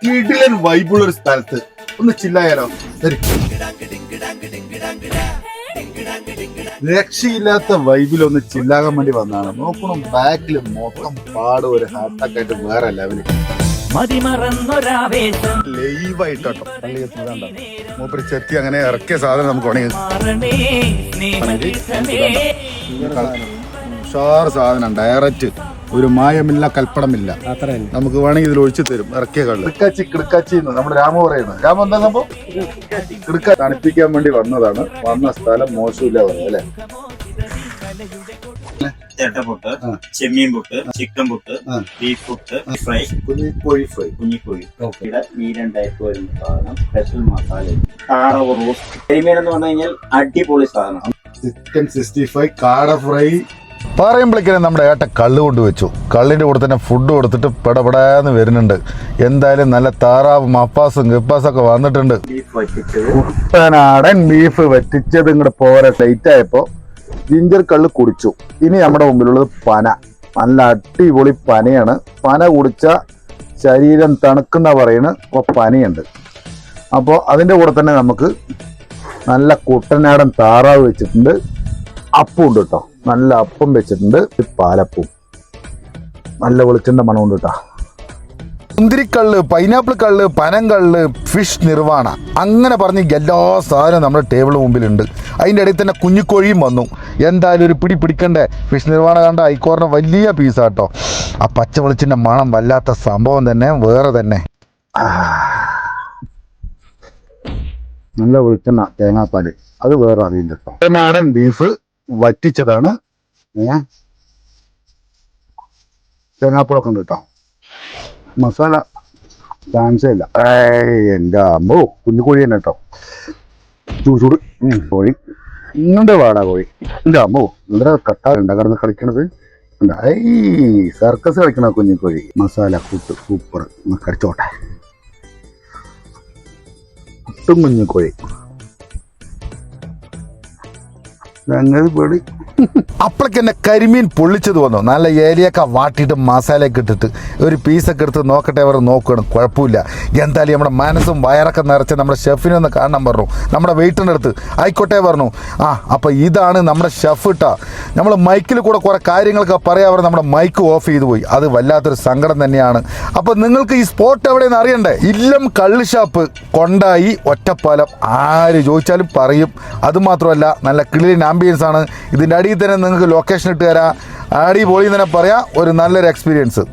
കിടിലൻ വൈബുള്ള ഒരു സ്ഥലത്ത് ഒന്ന് ചില്ലായാലോ? രക്ഷയില്ലാത്ത വൈബിലൊന്ന് ചില്ലാകാൻ വേണ്ടി വന്നതാണ്. നോക്കണം, ബാക്കിൽ മൊത്തം പാട് ഒരു ഹാർട്ടൊക്കെ ആയിട്ട് വേറെ ലെവല് ലൈവായിട്ടോ മൂപ്പര് ചെത്തി അങ്ങനെ ഇറക്കിയ സാധനം നമുക്ക് ഉഷാർ സാധനം. ഡയറക്റ്റ് ഒരു മായമില്ല, കൽപ്പടമില്ല. നമുക്ക് വേണമെങ്കിൽ ഇതിൽ ഒഴിച്ചു തരും. ഇറക്കിയ കള്ള് കിടക്കാച്ചി നമ്മുടെ രാമ പറയുന്നത്. രാമ എന്താ സംഭവം? കിടക്ക തണുപ്പിക്കാൻ വേണ്ടി വന്നതാണ്. വന്ന സ്ഥലം മോശമില്ല പറയാം അല്ലെ. ചേട്ടപ്പൊട്ട്, ചെമ്മീൻ പൊട്ട്, ചിക്കൻ പൊട്ട്, ബീഫ് പൊട്ട്, ഫ്രൈ, കുഞ്ഞിക്കോഴി മീൻ ടൈപ്പ് വരുന്ന സാധനം, സ്പെഷ്യൽ മസാല, താറാവ് റോസ്റ്റ്, കരിമീൻ എന്ന് പറഞ്ഞു കഴിഞ്ഞാൽ അടിപൊളി സാധനം, ചിക്കൻ 65, കാട ഫ്രൈ. പറയുമ്പോഴേക്കും നമ്മുടെ ഏട്ട കള്ള് കൊണ്ടുവച്ചു. കള്ളിൻ്റെ കൂടെ തന്നെ ഫുഡ് കൊടുത്തിട്ട് പെടപെടാന്ന് വരുന്നുണ്ട്. എന്തായാലും നല്ല താറാവ് മപ്പാസും ഗപ്പാസൊക്കെ വന്നിട്ടുണ്ട്. കുട്ടനാടൻ ബീഫ് വറ്റിച്ചത് ഇങ്ങോട്ട് പോരെ. ടൈറ്റ് ആയപ്പോ ജിഞ്ചർ കള്ള് കുടിച്ചു. ഇനി നമ്മുടെ മുമ്പിലുള്ളത് പന. നല്ല അടിപൊളി പനയാണ്. പന കുടിച്ച ശരീരം തണുക്കുന്ന പറയുന്നത്. അപ്പോൾ പനിയുണ്ട്. അപ്പോൾ അതിൻ്റെ കൂടെ തന്നെ നമുക്ക് നല്ല കുട്ടനാടൻ താറാവ് വെച്ചിട്ടുണ്ട്. അപ്പം ഉണ്ട് കേട്ടോ, നല്ല അപ്പം വെച്ചിട്ടുണ്ട്. പാലപ്പവും നല്ല വെളിച്ചെണ്ണ മണമുണ്ട് കേട്ടോ. മുന്തിരിക്കള്ള്, പൈനാപ്പിൾ കള്ള്, പനങ്കള്ള്, ഫിഷ് നിർവാണ, അങ്ങനെ പറഞ്ഞ് എല്ലാ സാധനവും നമ്മുടെ ടേബിളിന് മുമ്പിലുണ്ട്. അതിൻ്റെ ഇടയിൽ തന്നെ കുഞ്ഞിക്കോഴിയും വന്നു. എന്തായാലും ഒരു പിടിക്കണ്ടേ. ഫിഷ് നിർവാണ കണ്ട ഐക്കോറിന് വലിയ പീസാട്ടോ. ആ പച്ച വെളിച്ചെണ്ണ മണം വല്ലാത്ത സംഭവം തന്നെ, വേറെ തന്നെ. നല്ല വെളിച്ചെണ്ണ, തേങ്ങാപ്പാല്, അത് വേറെ അറിയില്ല കേട്ടോ. നാടൻ ബീഫ് വറ്റിച്ചതാണ്. തേങ്ങാപ്പാലൊക്കെ ഉണ്ട് കേട്ടോ. മസാല ചാൻസേ ഇല്ല. എൻ്റെ അമ്മോ, കുഞ്ഞുകോഴി തന്നെ കേട്ടോ. ചൂട് കോഴി ഇങ്ങോട്ട് വാടാ കോഴി. എൻ്റെ അമ്മോ, എന്താ കട്ടാറുണ്ട കിടന്ന് കളിക്കണത്. സർക്കസ് കളിക്കണ കുഞ്ഞുകോഴി. മസാല കൂട്ട് സൂപ്പർ. കടിച്ചോട്ടെ. കുട്ടും കുഞ്ഞുകോഴി ഞങ്ങൾ പേടി. അപ്പോഴേക്ക് തന്നെ കരിമീൻ പൊള്ളിച്ചത് വന്നു. നല്ല ഏരിയൊക്കെ വാട്ടിയിട്ട് മസാലയൊക്കെ ഇട്ടിട്ട് ഒരു പീസൊക്കെ എടുത്ത് നോക്കട്ടെ. അവർ നോക്കുകയാണ്, കുഴപ്പമില്ല. എന്തായാലും നമ്മുടെ മനസ്സും വയറൊക്കെ നിറച്ച് നമ്മുടെ ഷെഫിനെ ഒന്ന് കാണാൻ പറഞ്ഞു. നമ്മുടെ വെയിറ്ററിൻ്റെ അടുത്ത് ആയിക്കോട്ടെ പറഞ്ഞു. അപ്പോൾ ഇതാണ് നമ്മുടെ ഷെഫ് ഇട്ടാ. നമ്മൾ മൈക്കിൽ കൂടെ കുറേ കാര്യങ്ങളൊക്കെ പറയാൻ നമ്മുടെ മൈക്ക് ഓഫ് ചെയ്തു പോയി. അത് വല്ലാത്തൊരു സങ്കടം തന്നെയാണ്. അപ്പോൾ നിങ്ങൾക്ക് ഈ സ്പോട്ട് എവിടെയെന്ന് അറിയണ്ടേ? ഇല്ലം കള്ള് ഷാപ്പ്, കൊണ്ടായി, ഒറ്റപ്പാലം. ആര് ചോദിച്ചാലും പറയും. അതുമാത്രമല്ല നല്ല ക്ലീൻ ആംബിയൻസ് ആണ്. ഇതിൻ്റെ അടിയിൽ തന്നെ നിങ്ങൾക്ക് ലൊക്കേഷൻ ഇട്ട് തരാം. അടിപൊളി തന്നെ പറയാം. ഒരു നല്ലൊരു എക്സ്പീരിയൻസ്.